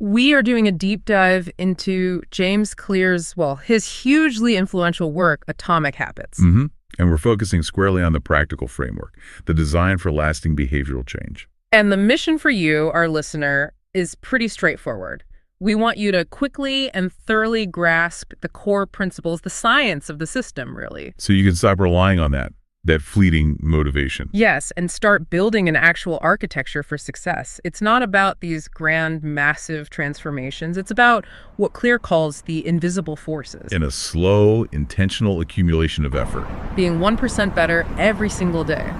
We are doing a deep dive into James Clear's, well, his hugely influential work, Atomic Habits. Mm-hmm. And we're focusing squarely on the practical framework, the design for lasting behavioral change. And the mission for you, our listener, is pretty straightforward. We want you to quickly and thoroughly grasp the core principles, the science of the system, really. So you can stop relying on that fleeting motivation. Yes, and start building an actual architecture for success. It's not about these grand, massive transformations. It's about what Clear calls the invisible forces. In a slow, intentional accumulation of effort. Being 1% better every single day.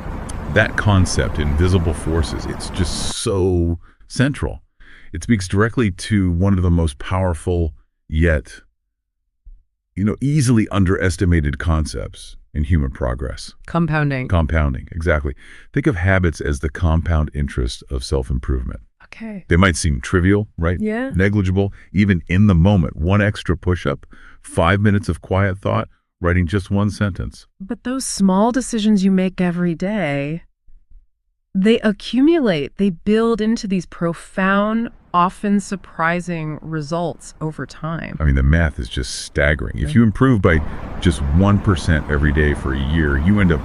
That concept, invisible forces, it's just so central. It speaks directly to one of the most powerful yet, easily underestimated concepts in human progress. Compounding. Compounding, exactly. Think of habits as the compound interest of self-improvement. Okay. They might seem trivial, right? Yeah. Negligible, even in the moment. One extra push-up, 5 minutes of quiet thought, writing just one sentence. But those small decisions you make every day, they accumulate. They build into these profound, often surprising results over time. I mean, the math is just staggering. If you improve by just 1% every day for a year, you end up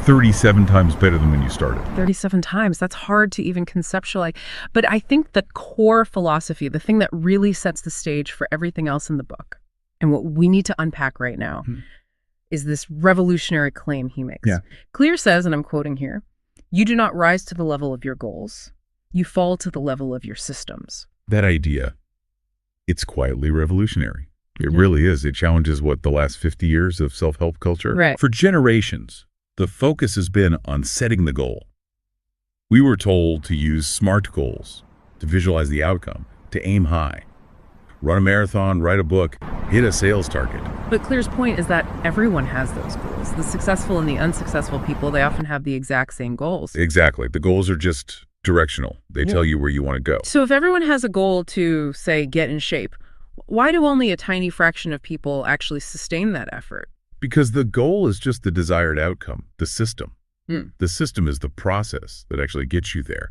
37 times better than when you started. 37 times. That's hard to even conceptualize. But I think the core philosophy, the thing that really sets the stage for everything else in the book, and what we need to unpack right now, is this revolutionary claim he makes. Yeah. Clear says, and I'm quoting here, "You do not rise to the level of your goals. You fall to the level of your systems." That idea, it's quietly revolutionary. It really is. It challenges the last 50 years of self-help culture. Right. For generations, the focus has been on setting the goal. We were told to use SMART goals, to visualize the outcome, to aim high. Run a marathon, write a book, hit a sales target. But Clear's point is that everyone has those goals. The successful and the unsuccessful people, they often have the exact same goals. Exactly. The goals are just directional. They tell you where you want to go. So if everyone has a goal to, say, get in shape, why do only a tiny fraction of people actually sustain that effort? Because the goal is just the desired outcome, the system. The system is the process that actually gets you there.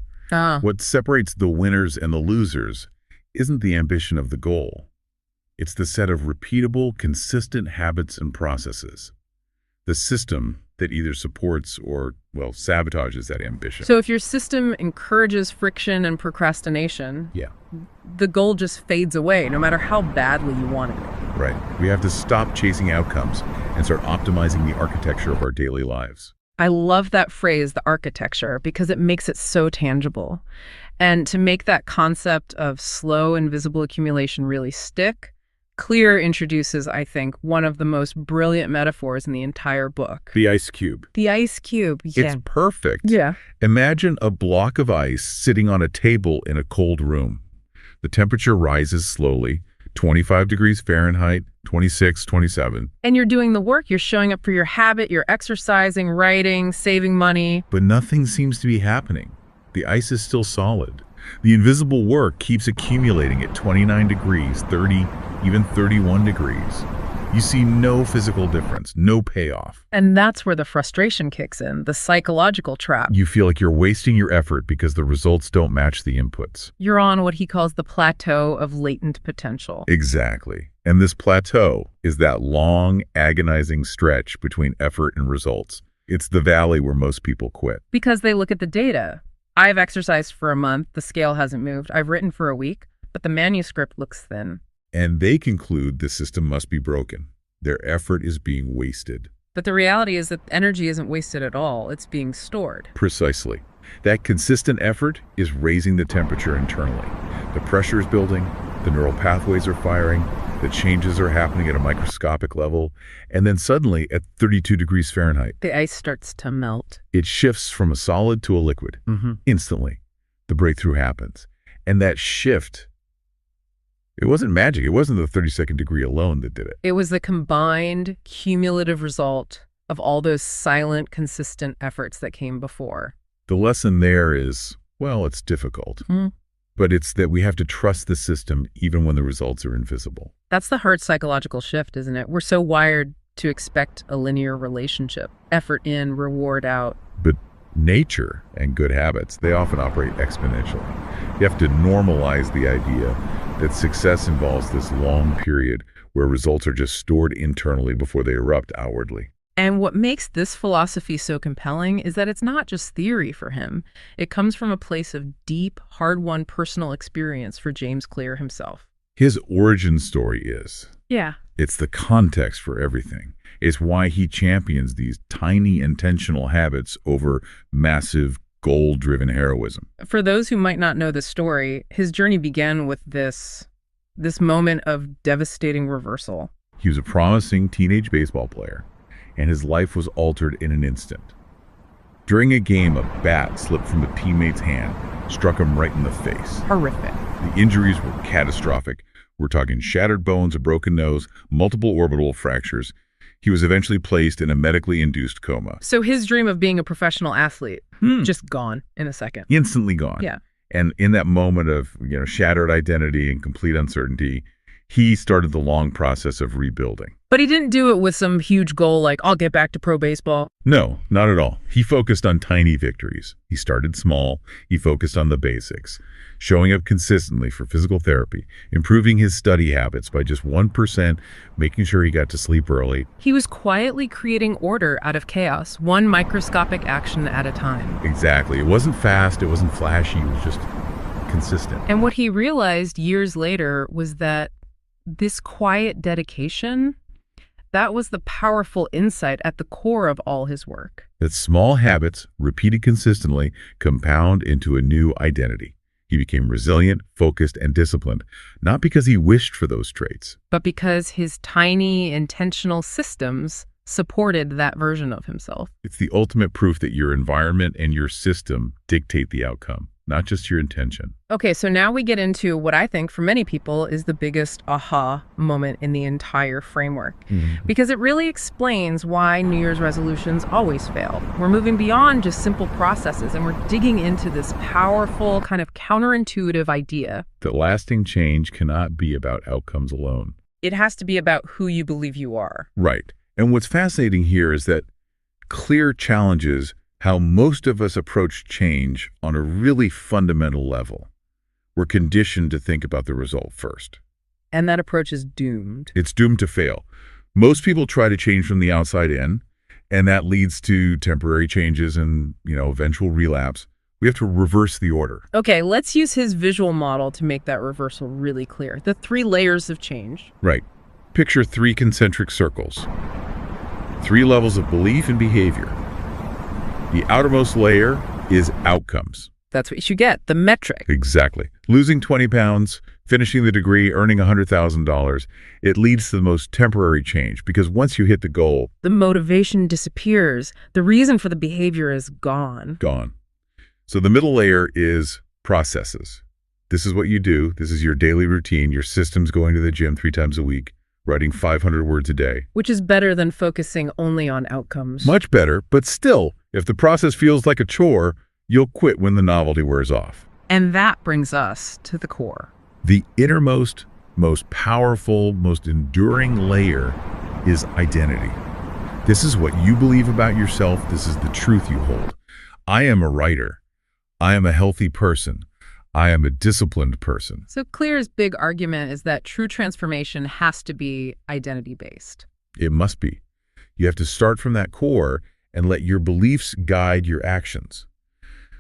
What separates the winners and the losers isn't the ambition of the goal. It's the set of repeatable, consistent habits and processes. The system that either supports or, sabotages that ambition. So if your system encourages friction and procrastination, the goal just fades away, no matter how badly you wanted it. Right. We have to stop chasing outcomes and start optimizing the architecture of our daily lives. I love that phrase, the architecture, because it makes it so tangible. And to make that concept of slow, invisible accumulation really stick, Clear introduces, I think, one of the most brilliant metaphors in the entire book. The ice cube. The ice cube, yeah. It's perfect. Yeah. Imagine a block of ice sitting on a table in a cold room. The temperature rises slowly, 25 degrees Fahrenheit, 26, 27. And you're doing the work. You're showing up for your habit. You're exercising, writing, saving money. But nothing seems to be happening. The ice is still solid. The invisible work keeps accumulating at 29 degrees, 30, even 31 degrees. You see no physical difference, no payoff. And that's where the frustration kicks in, the psychological trap. You feel like you're wasting your effort because the results don't match the inputs. You're on what he calls the plateau of latent potential. Exactly. And this plateau is that long, agonizing stretch between effort and results. It's the valley where most people quit. Because they look at the data. I've exercised for a month, the scale hasn't moved. I've written for a week, but the manuscript looks thin. And they conclude the system must be broken. Their effort is being wasted. But the reality is that energy isn't wasted at all. It's being stored. Precisely. That consistent effort is raising the temperature internally. The pressure is building, the neural pathways are firing, the changes are happening at a microscopic level, and then suddenly at 32 degrees Fahrenheit, The ice starts to melt. it shifts from a solid to a liquid. Instantly, the breakthrough happens. And that shift, it wasn't magic. It wasn't the 32nd degree alone that did it. It was the combined cumulative result of all those silent, consistent efforts that came before. The lesson there is, it's difficult. But it's that we have to trust the system even when the results are invisible. That's the hard psychological shift, isn't it? We're so wired to expect a linear relationship. Effort in, reward out. But Nature and good habits, they often operate exponentially. You have to normalize the idea that success involves this long period where results are just stored internally before they erupt outwardly. And what makes this philosophy so compelling is that it's not just theory for him. It comes from a place of deep, hard-won personal experience for James Clear himself. His origin story is. Yeah. It's the context for everything. It's why he champions these tiny intentional habits over massive goal-driven heroism. For those who might not know the story, his journey began with this moment of devastating reversal. He was a promising teenage baseball player, and his life was altered in an instant. During a game, a bat slipped from a teammate's hand, struck him right in the face. Horrific. The injuries were catastrophic. We're talking shattered bones, a broken nose, multiple orbital fractures. He was eventually placed in a medically induced coma. So his dream of being a professional athlete, just gone in a second. Instantly gone. Yeah. And in that moment of, shattered identity and complete uncertainty, he started the long process of rebuilding. But he didn't do it with some huge goal like, I'll get back to pro baseball. No, not at all. He focused on tiny victories. He started small. He focused on the basics, showing up consistently for physical therapy, improving his study habits by just 1%, making sure he got to sleep early. He was quietly creating order out of chaos, one microscopic action at a time. Exactly. It wasn't fast. It wasn't flashy. It was just consistent. And what he realized years later was that this quiet dedication, that was the powerful insight at the core of all his work. That small habits, repeated consistently, compound into a new identity. He became resilient, focused, and disciplined, not because he wished for those traits, but because his tiny, intentional systems supported that version of himself. It's the ultimate proof that your environment and your system dictate the outcome, not just your intention. Okay, so now we get into what I think for many people is the biggest aha moment in the entire framework. Because it really explains why New Year's resolutions always fail. We're moving beyond just simple processes and we're digging into this powerful, kind of counterintuitive idea that lasting change cannot be about outcomes alone. It has to be about who you believe you are. Right. And what's fascinating here is that Clear challenges how most of us approach change on a really fundamental level. We're conditioned to think about the result first. And that approach is doomed. It's doomed to fail. Most people try to change from the outside in, and that leads to temporary changes and, eventual relapse. We have to reverse the order. Okay, let's use his visual model to make that reversal really clear. The 3 layers of change. Right. Picture 3 concentric circles. 3 levels of belief and behavior. The outermost layer is outcomes. That's what you should get, the metric. Exactly. Losing 20 pounds, finishing the degree, earning $100,000, it leads to the most temporary change because once you hit the goal, the motivation disappears. The reason for the behavior is gone. Gone. So the middle layer is processes. This is what you do. This is your daily routine. Your system's going to the gym 3 times a week, writing 500 words a day. Which is better than focusing only on outcomes. Much better, but still, if the process feels like a chore, you'll quit when the novelty wears off. And that brings us to the core. The innermost, most powerful, most enduring layer is identity. This is what you believe about yourself. This is the truth you hold. I am a writer. I am a healthy person. I am a disciplined person. So Clear's big argument is that true transformation has to be identity-based. It must be. You have to start from that core and let your beliefs guide your actions.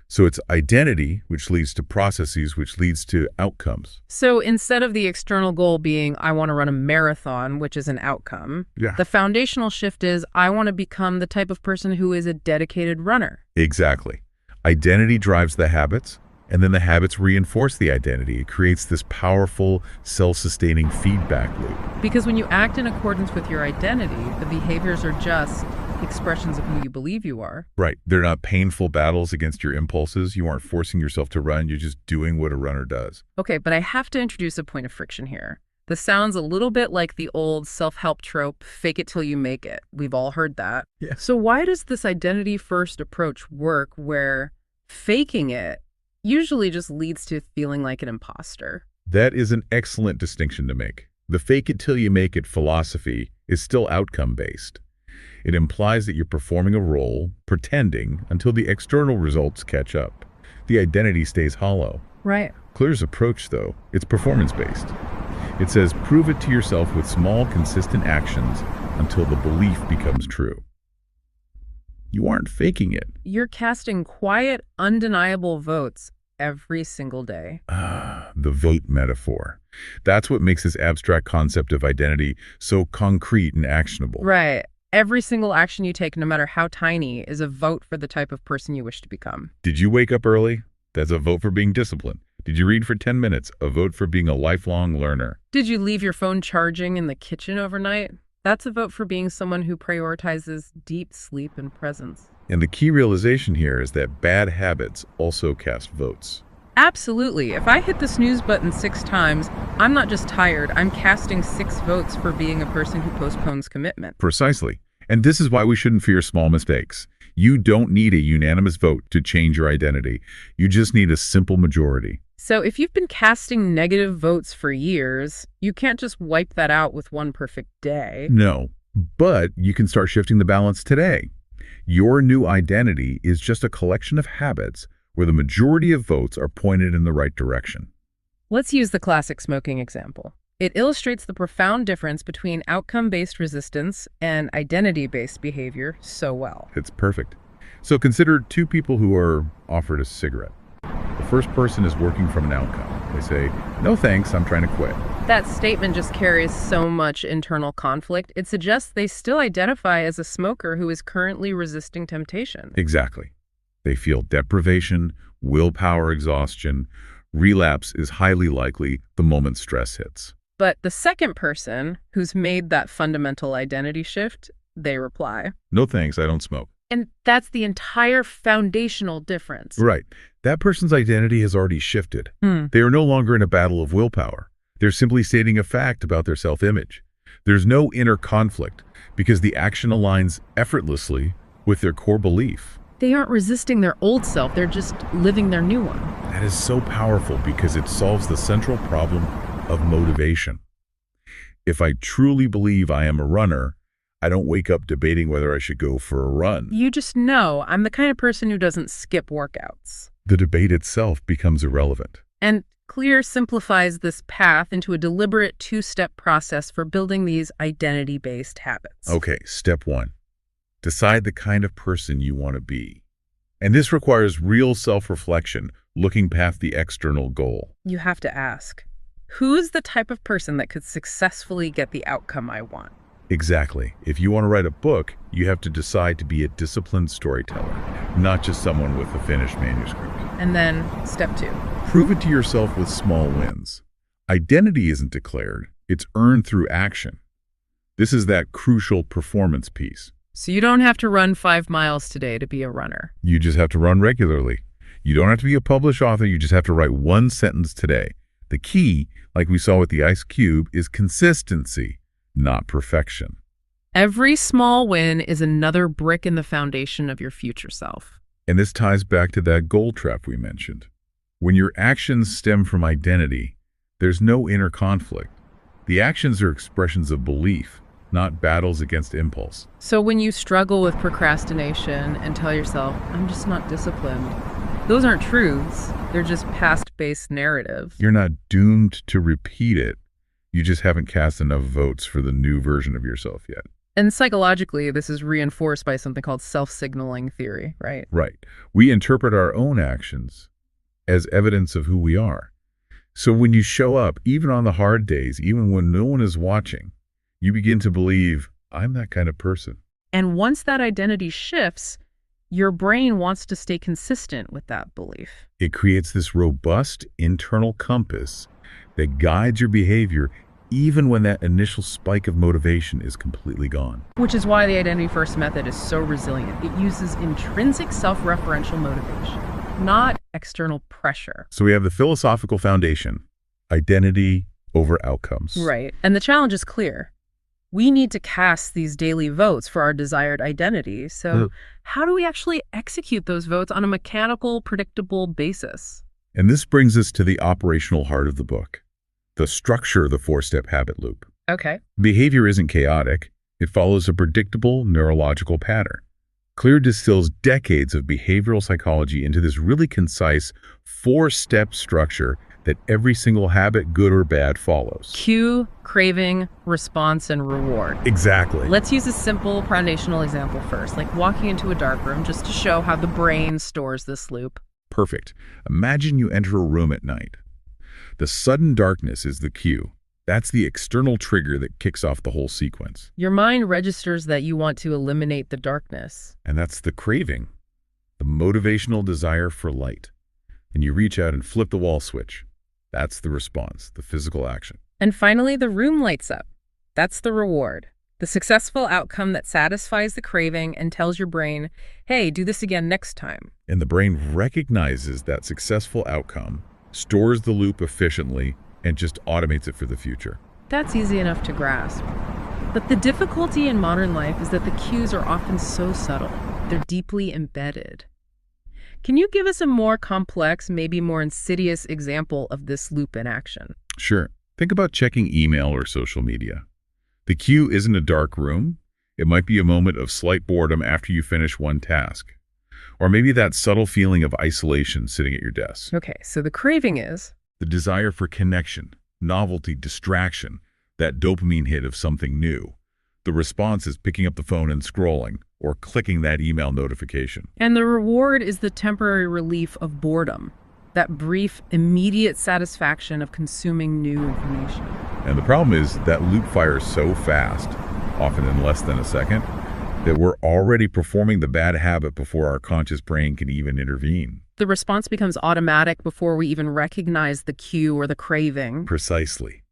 So it's identity, which leads to processes, which leads to outcomes. So instead of the external goal being, I want to run a marathon, which is an outcome, the foundational shift is, I want to become the type of person who is a dedicated runner. Exactly. Identity drives the habits, and then the habits reinforce the identity. It creates this powerful, self-sustaining feedback loop. Because when you act in accordance with your identity, the behaviors are just expressions of who you believe you are. Right. They're not painful battles against your impulses. You aren't forcing yourself to run. You're just doing what a runner does. Okay, but I have to introduce a point of friction here. This sounds a little bit like the old self-help trope, fake it till you make it. We've all heard that. Yeah. So why does this identity-first approach work where faking it usually just leads to feeling like an imposter? That is an excellent distinction to make. The fake it till you make it philosophy is still outcome-based. It implies that you're performing a role, pretending, until the external results catch up. The identity stays hollow. Right. Clear's approach, though, it's performance-based. It says, prove it to yourself with small, consistent actions until the belief becomes true. You aren't faking it. You're casting quiet, undeniable votes every single day. The vote metaphor. That's what makes this abstract concept of identity so concrete and actionable. Right. Every single action you take, no matter how tiny, is a vote for the type of person you wish to become. Did you wake up early? That's a vote for being disciplined. Did you read for 10 minutes? A vote for being a lifelong learner. Did you leave your phone charging in the kitchen overnight? That's a vote for being someone who prioritizes deep sleep and presence. And the key realization here is that bad habits also cast votes. Absolutely. If I hit the snooze button 6 times, I'm not just tired, I'm casting 6 votes for being a person who postpones commitment. Precisely. And this is why we shouldn't fear small mistakes. You don't need a unanimous vote to change your identity. You just need a simple majority. So if you've been casting negative votes for years, you can't just wipe that out with one perfect day. No, but you can start shifting the balance today. Your new identity is just a collection of habits where the majority of votes are pointed in the right direction. Let's use the classic smoking example. It illustrates the profound difference between outcome-based resistance and identity-based behavior so well. It's perfect. So consider 2 people who are offered a cigarette. The first person is working from an outcome. They say, "No thanks, I'm trying to quit." That statement just carries so much internal conflict. It suggests they still identify as a smoker who is currently resisting temptation. Exactly. They feel deprivation, willpower exhaustion. Relapse is highly likely the moment stress hits. But the second person, who's made that fundamental identity shift, they reply, "No thanks, I don't smoke." and that's the entire foundational difference. Right. That person's identity has already shifted. They are no longer in a battle of willpower. They're simply stating a fact about their self-image. There's no inner conflict because the action aligns effortlessly with their core belief. They aren't resisting their old self, they're just living their new one. That is so powerful because it solves the central problem of motivation. If I truly believe I am a runner, I don't wake up debating whether I should go for a run. You just know I'm the kind of person who doesn't skip workouts. The debate itself becomes irrelevant. And Clear simplifies this path into a deliberate 2-step process for building these identity-based habits. Okay, step 1. Decide the kind of person you want to be. And this requires real self-reflection, looking past the external goal. You have to ask, who's the type of person that could successfully get the outcome I want? Exactly. If you want to write a book, you have to decide to be a disciplined storyteller, not just someone with a finished manuscript. And then step 2. Prove it to yourself with small wins. Identity isn't declared, it's earned through action. This is that crucial performance piece. So you don't have to run 5 miles today to be a runner. You just have to run regularly. You don't have to be a published author, you just have to write 1 sentence today. The key, like we saw with the ice cube, is consistency, not perfection. Every small win is another brick in the foundation of your future self. And this ties back to that goal trap we mentioned. When your actions stem from identity, there's no inner conflict. The actions are expressions of belief, not battles against impulse. So when you struggle with procrastination and tell yourself, I'm just not disciplined, those aren't truths. They're just past-based narratives. You're not doomed to repeat it. You just haven't cast enough votes for the new version of yourself yet. And psychologically, this is reinforced by something called self-signaling theory, right? Right. We interpret our own actions as evidence of who we are. So when you show up, even on the hard days, even when no one is watching, you begin to believe, I'm that kind of person. And once that identity shifts, your brain wants to stay consistent with that belief. It creates this robust internal compass that guides your behavior even when that initial spike of motivation is completely gone. Which is why the Identity First method is so resilient. It uses intrinsic self-referential motivation, not external pressure. So we have the philosophical foundation, identity over outcomes. Right. And the challenge is clear. We need to cast these daily votes for our desired identity. So how do we actually execute those votes on a mechanical, predictable basis? And this brings us to the operational heart of the book, the structure of the 4-step habit loop. Okay. Behavior isn't chaotic. It follows a predictable neurological pattern. Clear distills decades of behavioral psychology into this really concise four-step structure that every single habit, good or bad, follows. Cue, craving, response, and reward. Exactly. Let's use a simple foundational example first, like walking into a dark room, just to show how the brain stores this loop. Perfect. Imagine you enter a room at night. The sudden darkness is the cue. That's the external trigger that kicks off the whole sequence. Your mind registers that you want to eliminate the darkness. And that's the craving, the motivational desire for light. And you reach out and flip the wall switch. That's the response, the physical action. And finally, the room lights up. That's the reward, the successful outcome that satisfies the craving and tells your brain, hey, do this again next time. And the brain recognizes that successful outcome, stores the loop efficiently, and just automates it for the future. That's easy enough to grasp. But the difficulty in modern life is that the cues are often so subtle. They're deeply embedded. Can you give us a more complex, maybe more insidious example of this loop in action? Sure. Think about checking email or social media. The cue isn't a dark room. It might be a moment of slight boredom after you finish one task. Or maybe that subtle feeling of isolation sitting at your desk. Okay, so the craving is the desire for connection, novelty, distraction, that dopamine hit of something new. The response is picking up the phone and scrolling, or clicking that email notification. And the reward is the temporary relief of boredom, that brief, immediate satisfaction of consuming new information. And the problem is that loop fires so fast, often in less than a second, that we're already performing the bad habit before our conscious brain can even intervene. The response becomes automatic before we even recognize the cue or the craving. Precisely.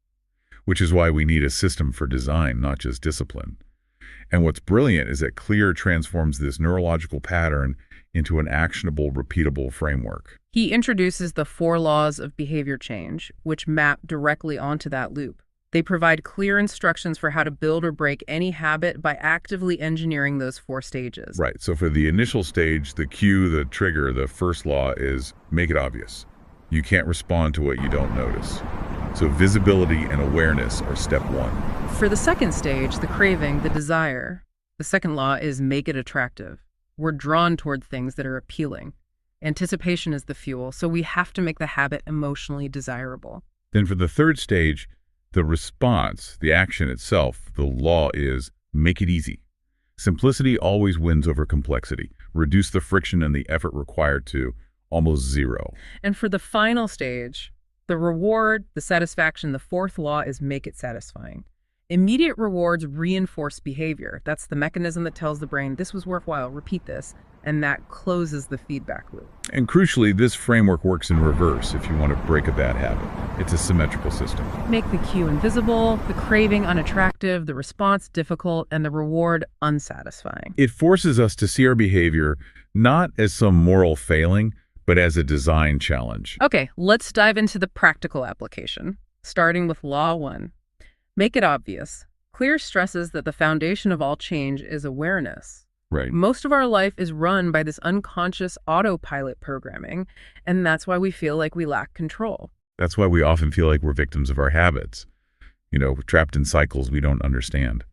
Which is why we need a system for design, not just discipline. And what's brilliant is that Clear transforms this neurological pattern into an actionable, repeatable framework. He introduces the 4 laws of behavior change, which map directly onto that loop. They provide clear instructions for how to build or break any habit by actively engineering those 4 stages. Right. So for the initial stage, the cue, the trigger, the first law is make it obvious. You can't respond to what you don't notice. So visibility and awareness are step 1. For the second stage, the craving, the desire, the second law is make it attractive. We're drawn toward things that are appealing. Anticipation is the fuel, so we have to make the habit emotionally desirable. Then for the third stage, the response, the action itself, the law is make it easy. Simplicity always wins over complexity. Reduce the friction and the effort required to almost zero. And for the final stage, the reward, the satisfaction, the 4th law is make it satisfying. Immediate rewards reinforce behavior. That's the mechanism that tells the brain, this was worthwhile, repeat this, and that closes the feedback loop. And crucially, this framework works in reverse if you want to break a bad habit. It's a symmetrical system. Make the cue invisible, the craving unattractive, the response difficult, and the reward unsatisfying. It forces us to see our behavior not as some moral failing, but as a design challenge. Okay, let's dive into the practical application, starting with Law 1. Make it obvious. Clear stresses that the foundation of all change is awareness. Right. Most of our life is run by this unconscious autopilot programming, and that's why we feel like we lack control. That's why we often feel like we're victims of our habits. We're trapped in cycles we don't understand.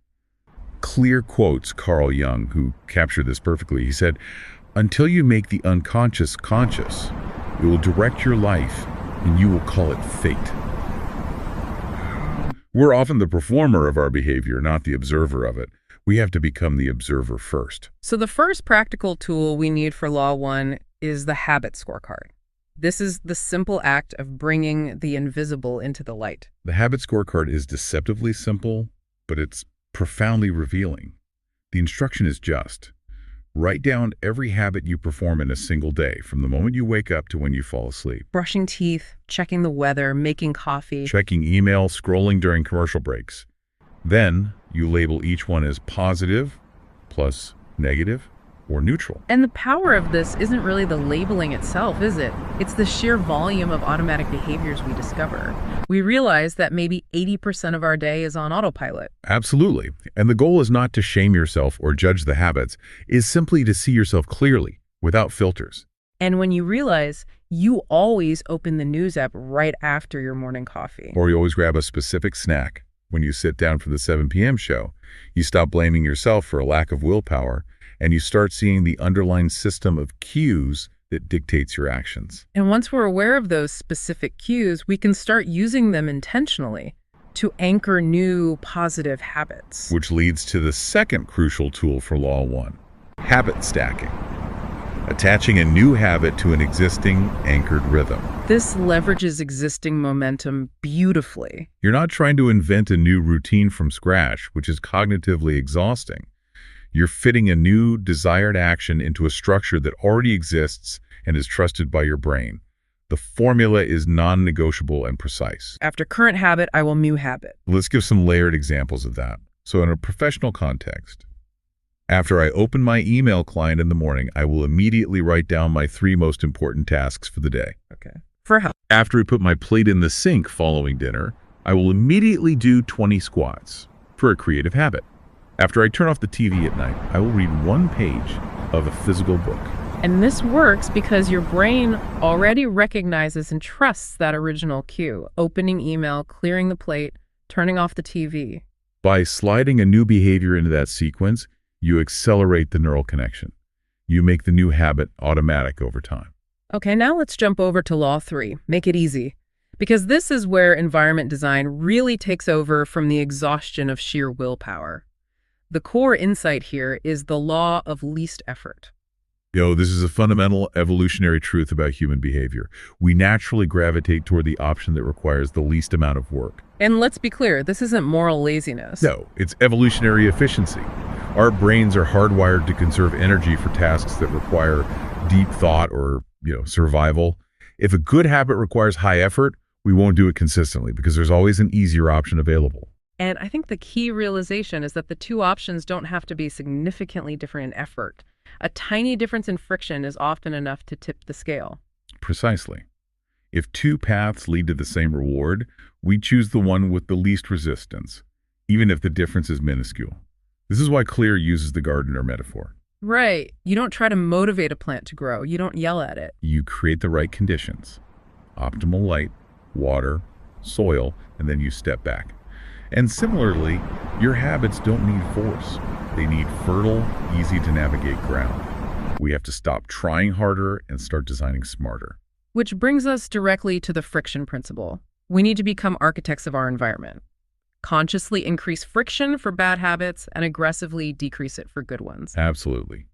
Clear quotes Carl Jung, who captured this perfectly. He said, until you make the unconscious conscious, it will direct your life, and you will call it fate. We're often the performer of our behavior, not the observer of it. We have to become the observer first. So the first practical tool we need for Law 1 is the habit scorecard. This is the simple act of bringing the invisible into the light. The habit scorecard is deceptively simple, but it's profoundly revealing. The instruction is just: write down every habit you perform in a single day, from the moment you wake up to when you fall asleep. Brushing teeth, checking the weather, making coffee. Checking email, scrolling during commercial breaks. Then you label each one as positive, plus negative, or neutral. And the power of this isn't really the labeling itself, is it? It's the sheer volume of automatic behaviors we discover. We realize that maybe 80% of our day is on autopilot. Absolutely. And the goal is not to shame yourself or judge the habits, is simply to see yourself clearly, without filters. And when you realize you always open the news app right after your morning coffee. Or you always grab a specific snack. when you sit down for the 7 p.m. show. You stop blaming yourself for a lack of willpower, and you start seeing the underlying system of cues that dictates your actions. And once we're aware of those specific cues, we can start using them intentionally to anchor new positive habits. Which leads to the second crucial tool for Law 1, habit stacking. Attaching a new habit to an existing anchored rhythm. This leverages existing momentum beautifully. You're not trying to invent a new routine from scratch, which is cognitively exhausting. You're fitting a new desired action into a structure that already exists and is trusted by your brain. The formula is non-negotiable and precise. After current habit, I will new habit. Let's give some layered examples of that. So in a professional context, after I open my email client in the morning, I will immediately write down my 3 most important tasks for the day. Okay. For help. After I put my plate in the sink following dinner, I will immediately do 20 squats for a creative habit. After I turn off the TV at night, I will read 1 page of a physical book. And this works because your brain already recognizes and trusts that original cue: opening email, clearing the plate, turning off the TV. By sliding a new behavior into that sequence, you accelerate the neural connection. You make the new habit automatic over time. Okay, now let's jump over to Law 3. Make it easy. Because this is where environment design really takes over from the exhaustion of sheer willpower. The core insight here is the law of least effort. This is a fundamental evolutionary truth about human behavior. We naturally gravitate toward the option that requires the least amount of work. And let's be clear, this isn't moral laziness. No, it's evolutionary efficiency. Our brains are hardwired to conserve energy for tasks that require deep thought or, survival. If a good habit requires high effort, we won't do it consistently because there's always an easier option available. And I think the key realization is that the 2 options don't have to be significantly different in effort. A tiny difference in friction is often enough to tip the scale. Precisely. If 2 paths lead to the same reward, we choose the one with the least resistance, even if the difference is minuscule. This is why Clear uses the gardener metaphor. Right. You don't try to motivate a plant to grow. You don't yell at it. You create the right conditions. Optimal light, water, soil, and then you step back. And similarly, your habits don't need force. They need fertile, easy-to-navigate ground. We have to stop trying harder and start designing smarter. Which brings us directly to the friction principle. We need to become architects of our environment. Consciously increase friction for bad habits and aggressively decrease it for good ones. Absolutely.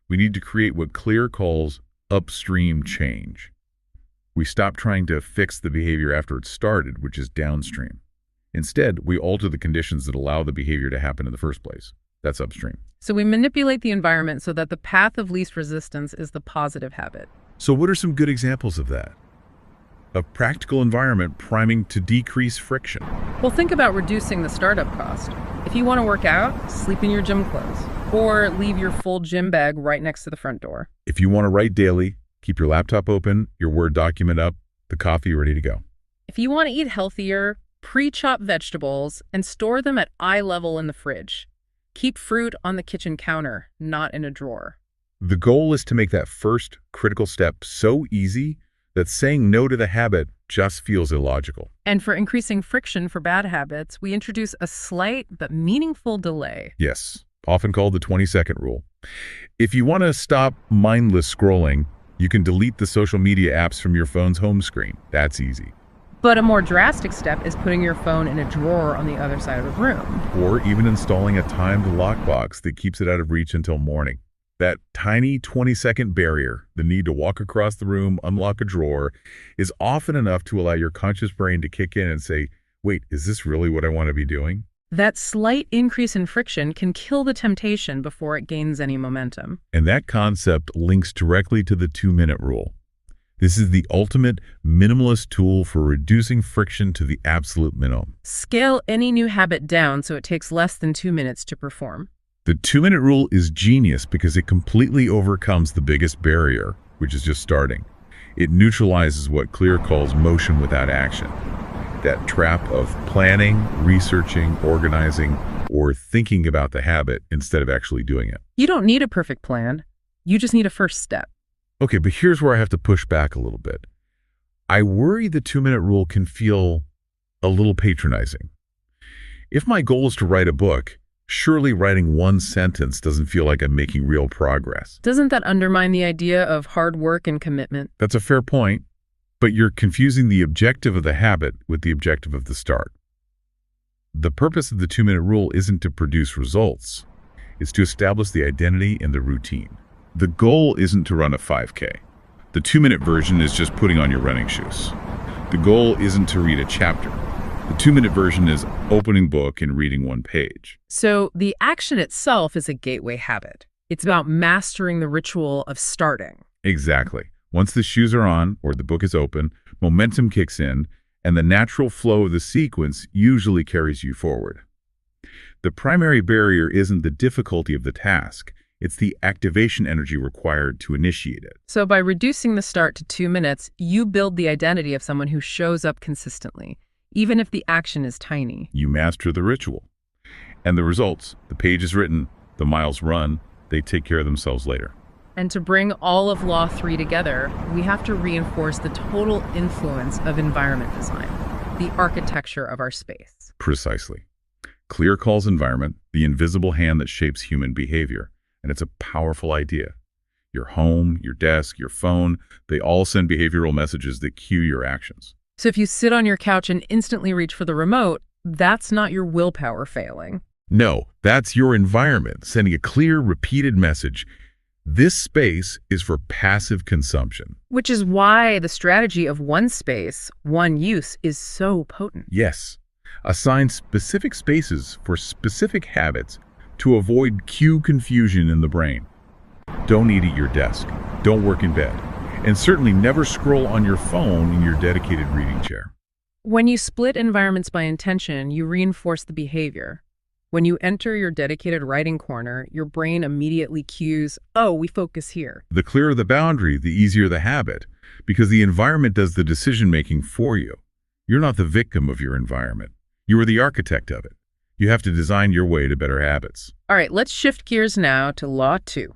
We need to create what Clear calls upstream change. We stop trying to fix the behavior after it started, which is downstream. Instead, we alter the conditions that allow the behavior to happen in the first place. That's upstream. So we manipulate the environment so that the path of least resistance is the positive habit. So what are some good examples of that? A practical environment priming to decrease friction. Well, think about reducing the startup cost. If you want to work out, sleep in your gym clothes or leave your full gym bag right next to the front door. If you want to write daily, keep your laptop open, your Word document up, the coffee ready to go. If you want to eat healthier, pre-chop vegetables and store them at eye level in the fridge. Keep fruit on the kitchen counter, not in a drawer. The goal is to make that first critical step so easy that saying no to the habit just feels illogical. And for increasing friction for bad habits, we introduce a slight but meaningful delay. Yes, often called the 20-second rule. If you want to stop mindless scrolling, you can delete the social media apps from your phone's home screen. That's easy. But a more drastic step is putting your phone in a drawer on the other side of the room. Or even installing a timed lockbox that keeps it out of reach until morning. That tiny 20-second barrier, the need to walk across the room, unlock a drawer, is often enough to allow your conscious brain to kick in and say, wait, is this really what I want to be doing? That slight increase in friction can kill the temptation before it gains any momentum. And that concept links directly to the 2-minute rule. This is the ultimate minimalist tool for reducing friction to the absolute minimum. Scale any new habit down so it takes less than 2 minutes to perform. The 2-minute rule is genius because it completely overcomes the biggest barrier, which is just starting. It neutralizes what Clear calls motion without action. That trap of planning, researching, organizing, or thinking about the habit instead of actually doing it. You don't need a perfect plan. You just need a first step. Okay, but here's where I have to push back a little bit. I worry the 2-minute rule can feel a little patronizing. If my goal is to write a book, surely writing one sentence doesn't feel like I'm making real progress. Doesn't that undermine the idea of hard work and commitment? That's a fair point, but you're confusing the objective of the habit with the objective of the start. The purpose of the 2-minute rule isn't to produce results. It's to establish the identity and the routine. The goal isn't to run a 5K. The 2-minute version is just putting on your running shoes. The goal isn't to read a chapter. The 2-minute version is opening book and reading one page. So the action itself is a gateway habit. It's about mastering the ritual of starting. Exactly. Once the shoes are on or the book is open, momentum kicks in, and the natural flow of the sequence usually carries you forward. The primary barrier isn't the difficulty of the task. It's the activation energy required to initiate it. So by reducing the start to 2 minutes, you build the identity of someone who shows up consistently, even if the action is tiny. You master the ritual. And the results, the page is written, the miles run, they take care of themselves later. And to bring all of Law 3 together, we have to reinforce the total influence of environment design, the architecture of our space. Precisely. Clear calls environment, the invisible hand that shapes human behavior. And it's a powerful idea. Your home, your desk, your phone, they all send behavioral messages that cue your actions. So if you sit on your couch and instantly reach for the remote, that's not your willpower failing. No, that's your environment sending a clear, repeated message. This space is for passive consumption. Which is why the strategy of one space, one use is so potent. Yes. Assign specific spaces for specific habits to avoid cue confusion in the brain. Don't eat at your desk. Don't work in bed. And certainly never scroll on your phone in your dedicated reading chair. When you split environments by intention, you reinforce the behavior. When you enter your dedicated writing corner, your brain immediately cues, oh, we focus here. The clearer the boundary, the easier the habit, because the environment does the decision-making for you. You're not the victim of your environment. You are the architect of it. You have to design your way to better habits. All right, let's shift gears now to Law 2.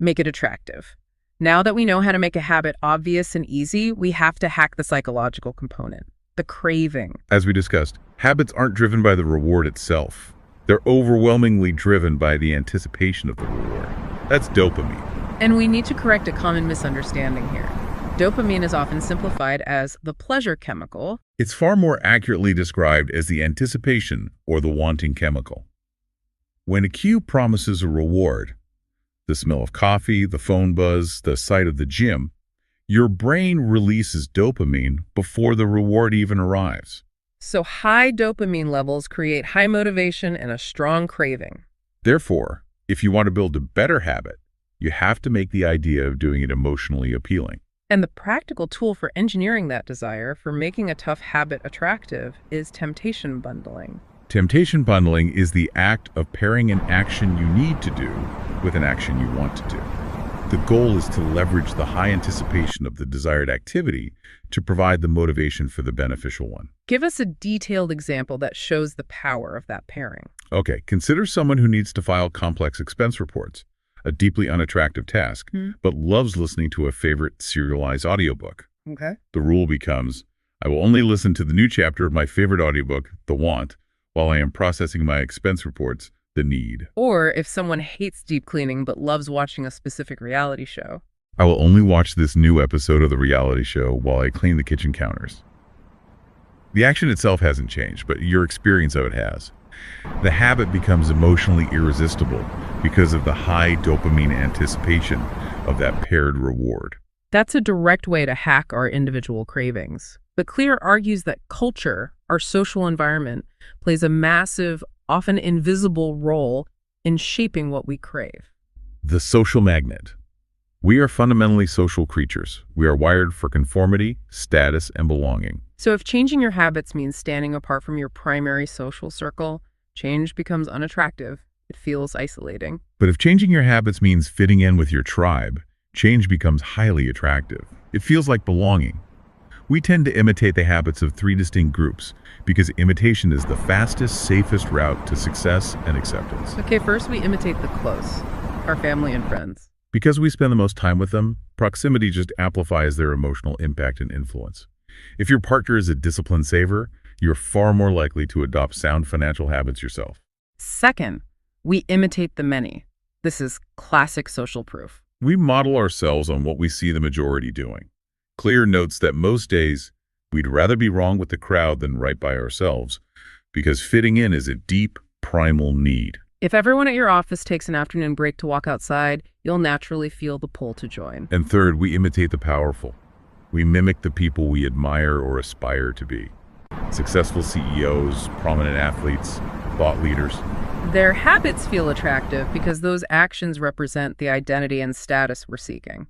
Make it attractive. Now that we know how to make a habit obvious and easy, we have to hack the psychological component, the craving. As we discussed, habits aren't driven by the reward itself. They're overwhelmingly driven by the anticipation of the reward. That's dopamine. And we need to correct a common misunderstanding here. Dopamine is often simplified as the pleasure chemical. It's far more accurately described as the anticipation or the wanting chemical. When a cue promises a reward, the smell of coffee, the phone buzz, the sight of the gym, your brain releases dopamine before the reward even arrives. So high dopamine levels create high motivation and a strong craving. Therefore, if you want to build a better habit, you have to make the idea of doing it emotionally appealing. And the practical tool for engineering that desire, for making a tough habit attractive, is temptation bundling. Temptation bundling is the act of pairing an action you need to do with an action you want to do. The goal is to leverage the high anticipation of the desired activity to provide the motivation for the beneficial one. Give us a detailed example that shows the power of that pairing. Okay, consider someone who needs to file complex expense reports, a deeply unattractive task, but loves listening to a favorite serialized audiobook. Okay. The rule becomes, I will only listen to the new chapter of my favorite audiobook, The Want, while I am processing my expense reports, The Need. Or if someone hates deep cleaning but loves watching a specific reality show, I will only watch this new episode of the reality show while I clean the kitchen counters. The action itself hasn't changed, but your experience of it has. The habit becomes emotionally irresistible because of the high dopamine anticipation of that paired reward. That's a direct way to hack our individual cravings. But Clear argues that culture, our social environment, plays a massive, often invisible role in shaping what we crave. The social magnet. We are fundamentally social creatures. We are wired for conformity, status, and belonging. So if changing your habits means standing apart from your primary social circle, change becomes unattractive. It feels isolating. But if changing your habits means fitting in with your tribe, change becomes highly attractive. It feels like belonging. We tend to imitate the habits of 3 distinct groups because imitation is the fastest, safest route to success and acceptance. Okay, first we imitate the close, our family and friends. Because we spend the most time with them, proximity just amplifies their emotional impact and influence. If your partner is a disciplined saver, you're far more likely to adopt sound financial habits yourself. Second, we imitate the many. This is classic social proof. We model ourselves on what we see the majority doing. Clear notes that most days, we'd rather be wrong with the crowd than right by ourselves, because fitting in is a deep, primal need. If everyone at your office takes an afternoon break to walk outside, you'll naturally feel the pull to join. And third, we imitate the powerful. We mimic the people we admire or aspire to be. Successful CEOs, prominent athletes, thought leaders. Their habits feel attractive because those actions represent the identity and status we're seeking.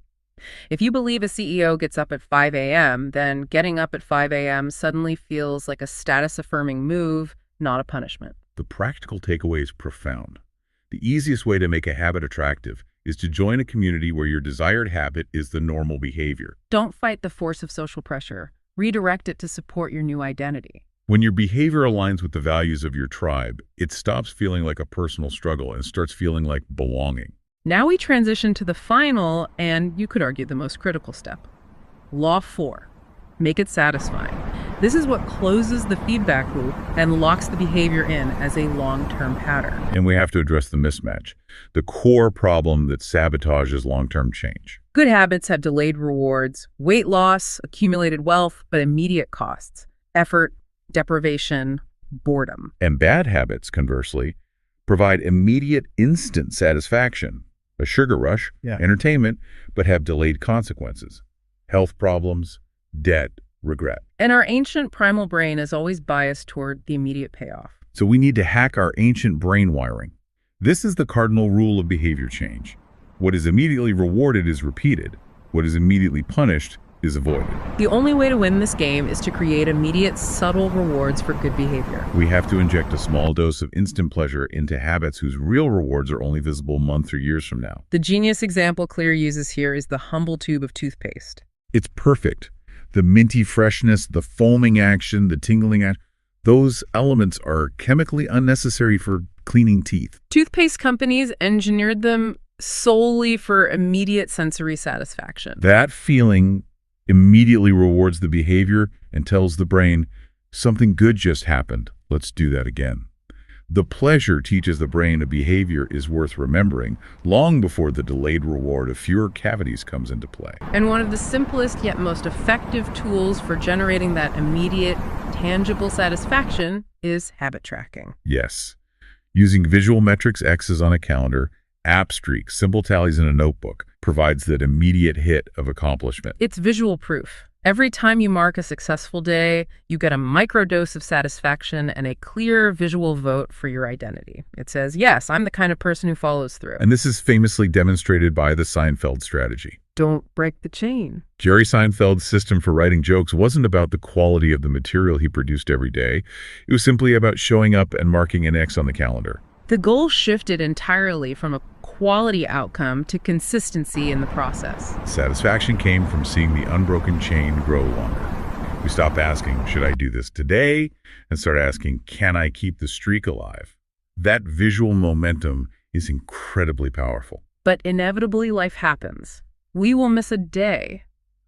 If you believe a CEO gets up at 5 a.m., then getting up at 5 a.m. suddenly feels like a status-affirming move, not a punishment. The practical takeaway is profound. The easiest way to make a habit attractive is to join a community where your desired habit is the normal behavior. Don't fight the force of social pressure. Redirect it to support your new identity. When your behavior aligns with the values of your tribe, it stops feeling like a personal struggle and starts feeling like belonging. Now we transition to the final, and you could argue the most critical step. Law 4. Make it satisfying. This is what closes the feedback loop and locks the behavior in as a long-term pattern. And we have to address the mismatch, the core problem that sabotages long-term change. Good habits have delayed rewards, weight loss, accumulated wealth, but immediate costs: effort, deprivation, boredom. And bad habits, conversely, provide immediate, instant satisfaction, a sugar rush, entertainment, but have delayed consequences: health problems, debt, regret. And our ancient primal brain is always biased toward the immediate payoff. So we need to hack our ancient brain wiring. This is the cardinal rule of behavior change. What is immediately rewarded is repeated. What is immediately punished is avoided. The only way to win this game is to create immediate, subtle rewards for good behavior. We have to inject a small dose of instant pleasure into habits whose real rewards are only visible months or years from now. The genius example Clear uses here is the humble tube of toothpaste. It's perfect. The minty freshness, the foaming action, the tingling action, those elements are chemically unnecessary for cleaning teeth. Toothpaste companies engineered them solely for immediate sensory satisfaction. That feeling immediately rewards the behavior and tells the brain, something good just happened, let's do that again. The pleasure teaches the brain a behavior is worth remembering long before the delayed reward of fewer cavities comes into play. And one of the simplest yet most effective tools for generating that immediate, tangible satisfaction is habit tracking. Yes. Using visual metrics, X's on a calendar, app streaks, simple tallies in a notebook provides that immediate hit of accomplishment. It's visual proof. Every time you mark a successful day, you get a microdose of satisfaction and a clear visual vote for your identity. It says, yes, I'm the kind of person who follows through. And this is famously demonstrated by the Seinfeld strategy. Don't break the chain. Jerry Seinfeld's system for writing jokes wasn't about the quality of the material he produced every day. It was simply about showing up and marking an X on the calendar. The goal shifted entirely from a quality outcome to consistency in the process. Satisfaction came from seeing the unbroken chain grow longer. We stopped asking, should I do this today? And start asking, can I keep the streak alive? That visual momentum is incredibly powerful. But inevitably life happens. We will miss a day,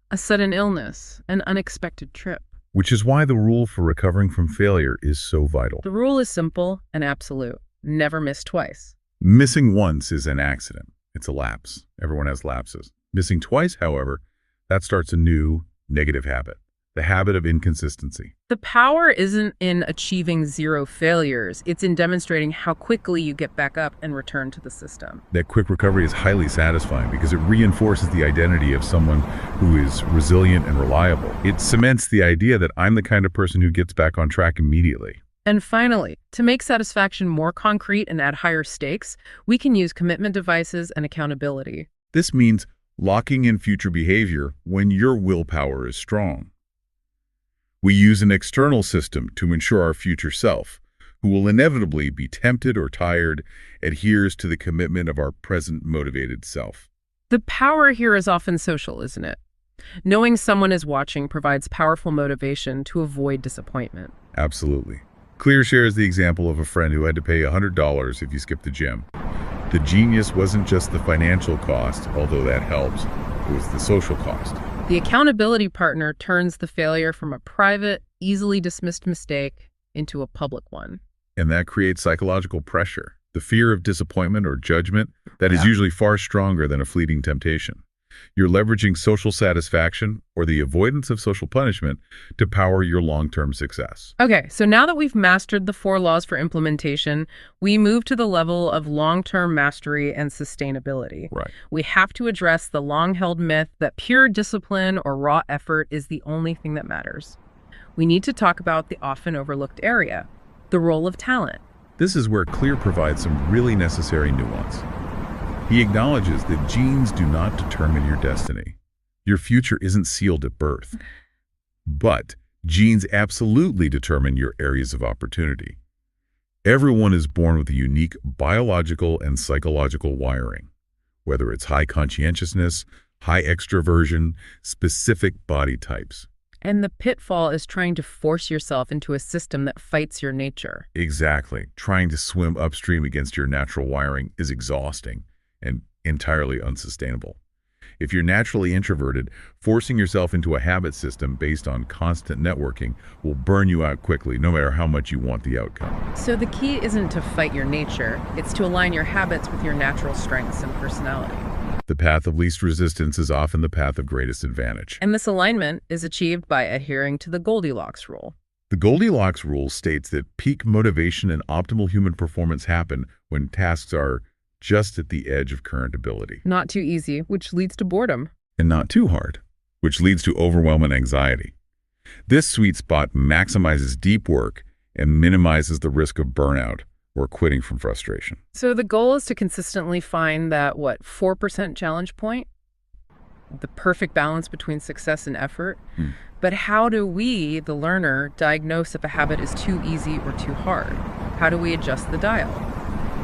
a sudden illness, an unexpected trip. Which is why the rule for recovering from failure is so vital. The rule is simple and absolute. Never miss twice. Missing once is an accident. It's a lapse. Everyone has lapses. Missing twice, however, that starts a new negative habit, the habit of inconsistency. The power isn't in achieving zero failures. It's in demonstrating how quickly you get back up and return to the system. That quick recovery is highly satisfying because it reinforces the identity of someone who is resilient and reliable. It cements the idea that I'm the kind of person who gets back on track immediately. And finally, to make satisfaction more concrete and at higher stakes, we can use commitment devices and accountability. This means locking in future behavior when your willpower is strong. We use an external system to ensure our future self, who will inevitably be tempted or tired, adheres to the commitment of our present motivated self. The power here is often social, isn't it? Knowing someone is watching provides powerful motivation to avoid disappointment. Absolutely. Clear shares the example of a friend who had to pay $100 if you skipped the gym. The genius wasn't just the financial cost, although that helps. It was the social cost. The accountability partner turns the failure from a private, easily dismissed mistake into a public one. And that creates psychological pressure. The fear of disappointment or judgment that is usually far stronger than a fleeting temptation. You're leveraging social satisfaction or the avoidance of social punishment to power your long-term success. Okay, so now that we've mastered the 4 laws for implementation, we move to the level of long-term mastery and sustainability. Right. We have to address the long-held myth that pure discipline or raw effort is the only thing that matters. We need to talk about the often overlooked area, the role of talent. This is where Clear provides some really necessary nuance. He acknowledges that genes do not determine your destiny. Your future isn't sealed at birth. But genes absolutely determine your areas of opportunity. Everyone is born with a unique biological and psychological wiring, whether it's high conscientiousness, high extroversion, specific body types. And the pitfall is trying to force yourself into a system that fights your nature. Exactly. Trying to swim upstream against your natural wiring is exhausting and entirely unsustainable. If you're naturally introverted, forcing yourself into a habit system based on constant networking will burn you out quickly, no matter how much you want the outcome. So the key isn't to fight your nature, it's to align your habits with your natural strengths and personality. The path of least resistance is often the path of greatest advantage. And this alignment is achieved by adhering to the Goldilocks rule. The Goldilocks rule states that peak motivation and optimal human performance happen when tasks are just at the edge of current ability. Not too easy, which leads to boredom. And not too hard, which leads to overwhelm and anxiety. This sweet spot maximizes deep work and minimizes the risk of burnout or quitting from frustration. So the goal is to consistently find that, 4% challenge point? The perfect balance between success and effort. But how do we, the learner, diagnose if a habit is too easy or too hard? How do we adjust the dial?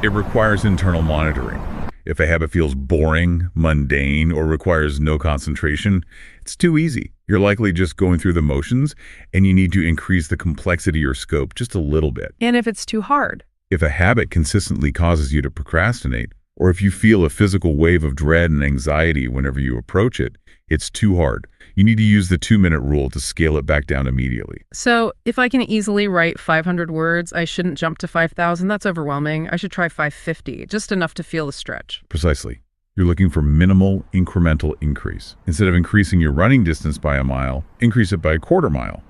It requires internal monitoring. If a habit feels boring, mundane, or requires no concentration, it's too easy. You're likely just going through the motions, and you need to increase the complexity or scope just a little bit. And if it's too hard? If a habit consistently causes you to procrastinate, or if you feel a physical wave of dread and anxiety whenever you approach it, it's too hard. You need to use the 2-minute rule to scale it back down immediately. So if I can easily write 500 words, I shouldn't jump to 5,000. That's overwhelming. I should try 550, just enough to feel the stretch. Precisely. You're looking for minimal, incremental increase. Instead of increasing your running distance by a mile, increase it by a quarter mile.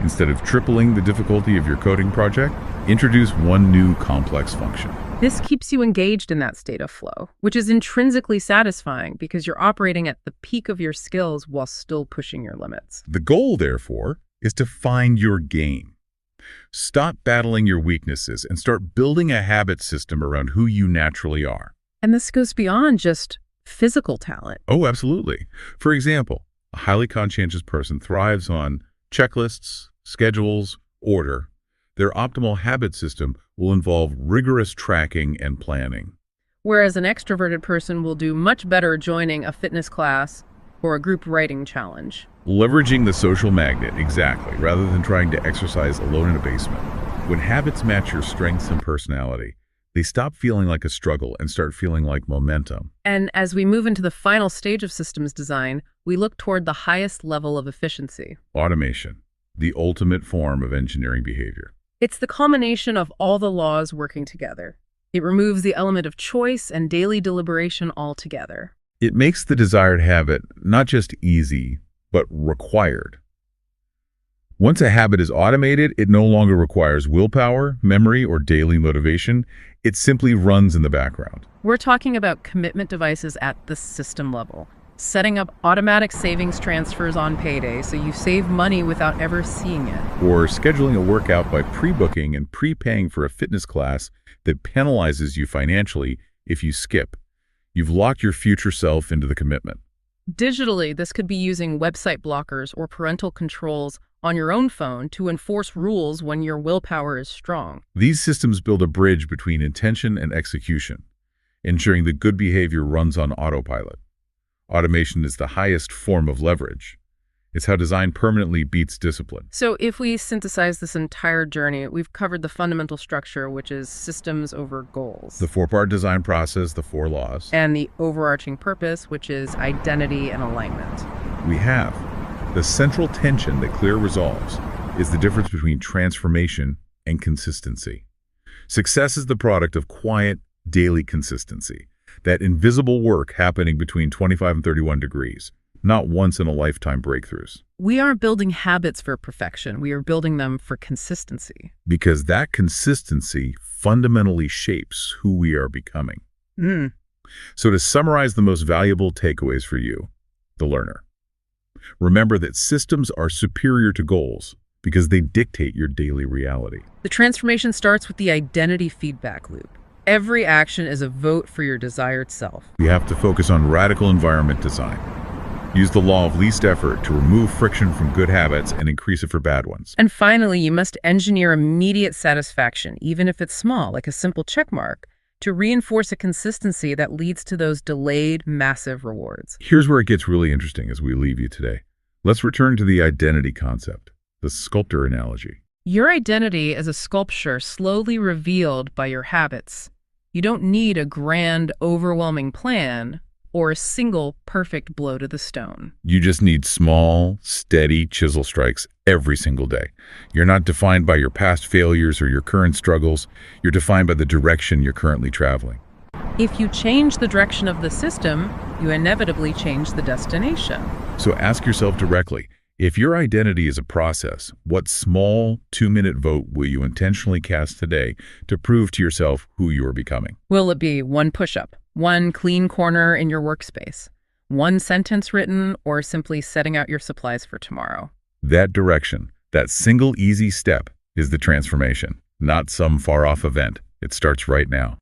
Instead of tripling the difficulty of your coding project, introduce one new complex function. This keeps you engaged in that state of flow, which is intrinsically satisfying because you're operating at the peak of your skills while still pushing your limits. The goal, therefore, is to find your game. Stop battling your weaknesses and start building a habit system around who you naturally are. And this goes beyond just physical talent. Oh, absolutely. For example, a highly conscientious person thrives on checklists, schedules, order. Their optimal habit system will involve rigorous tracking and planning. Whereas an extroverted person will do much better joining a fitness class or a group writing challenge. Leveraging the social magnet, exactly, rather than trying to exercise alone in a basement. When habits match your strengths and personality, they stop feeling like a struggle and start feeling like momentum. And as we move into the final stage of systems design, we look toward the highest level of efficiency. Automation, the ultimate form of engineering behavior. It's the culmination of all the laws working together. It removes the element of choice and daily deliberation altogether. It makes the desired habit not just easy, but required. Once a habit is automated, it no longer requires willpower, memory, or daily motivation. It simply runs in the background. We're talking about commitment devices at the system level. Setting up automatic savings transfers on payday so you save money without ever seeing it. Or scheduling a workout by pre-booking and prepaying for a fitness class that penalizes you financially if you skip. You've locked your future self into the commitment. Digitally, this could be using website blockers or parental controls on your own phone to enforce rules when your willpower is strong. These systems build a bridge between intention and execution, ensuring that good behavior runs on autopilot. Automation is the highest form of leverage. It's how design permanently beats discipline. So if we synthesize this entire journey, we've covered the fundamental structure, which is systems over goals. The 4-part design process, the 4 laws. And the overarching purpose, which is identity and alignment. We have the central tension that Clear resolves, is the difference between transformation and consistency. Success is the product of quiet, daily consistency, that invisible work happening between 25 and 31 degrees, not once-in-a-lifetime breakthroughs. We aren't building habits for perfection. We are building them for consistency. Because that consistency fundamentally shapes who we are becoming. So to summarize the most valuable takeaways for you, the learner, remember that systems are superior to goals because they dictate your daily reality. The transformation starts with the identity feedback loop. Every action is a vote for your desired self. You have to focus on radical environment design. Use the law of least effort to remove friction from good habits and increase it for bad ones. And finally, you must engineer immediate satisfaction, even if it's small, like a simple check mark, to reinforce a consistency that leads to those delayed, massive rewards. Here's where it gets really interesting as we leave you today. Let's return to the identity concept, the sculptor analogy. Your identity is a sculpture slowly revealed by your habits. You don't need a grand, overwhelming plan or a single perfect blow to the stone. You just need small, steady chisel strikes every single day. You're not defined by your past failures or your current struggles. You're defined by the direction you're currently traveling. If you change the direction of the system, you inevitably change the destination. So ask yourself directly, if your identity is a process, what small 2-minute vote will you intentionally cast today to prove to yourself who you are becoming? Will it be one push-up, one clean corner in your workspace, one sentence written, or simply setting out your supplies for tomorrow? That direction, that single easy step, is the transformation, not some far-off event. It starts right now.